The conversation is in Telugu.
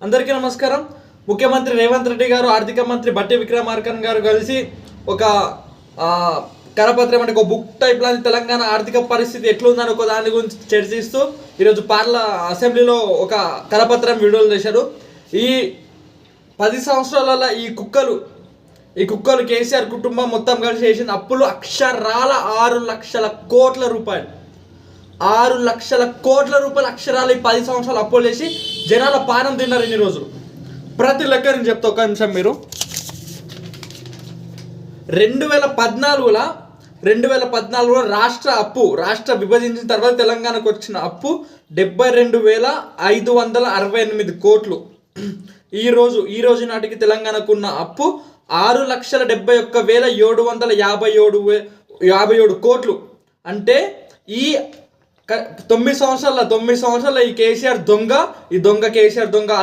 అందరికీ నమస్కారం. ముఖ్యమంత్రి రేవంత్ రెడ్డి గారు, ఆర్థిక మంత్రి బట్టి విక్రమార్కన్ గారు కలిసి ఒక కరపత్రం అంటే ఒక బుక్ టైప్ లాంటి తెలంగాణ ఆర్థిక పరిస్థితి ఎట్లుందని ఒక దాని గురించి చర్చిస్తూ ఈరోజు అసెంబ్లీలో ఒక కరపత్రం విడుదల చేశారు. ఈ 10 సంవత్సరాల ఈ కుక్కలు కేసీఆర్ కుటుంబం మొత్తం కలిసి చేసిన అప్పులు అక్షరాల 6 లక్షల కోట్ల రూపాయలు. 6 లక్షల కోట్ల రూపాయలు అక్షరాలు ఈ 10 సంవత్సరాలు అప్పులు చేసి జనాల పానం తిన్నారు ఇన్ని రోజులు. ప్రతి లెక్క నేను చెప్తా ఒక నిమిషం. మీరు 2014లో రాష్ట్ర విభజించిన తర్వాత తెలంగాణకు వచ్చిన అప్పు 72,568 కోట్లు. ఈ రోజు నాటికి తెలంగాణకు ఉన్న అప్పు 6,71,757 కోట్లు. అంటే ఈ 9 సంవత్సరాల ఈ కేసీఆర్ దొంగ కేసీఆర్ దొంగ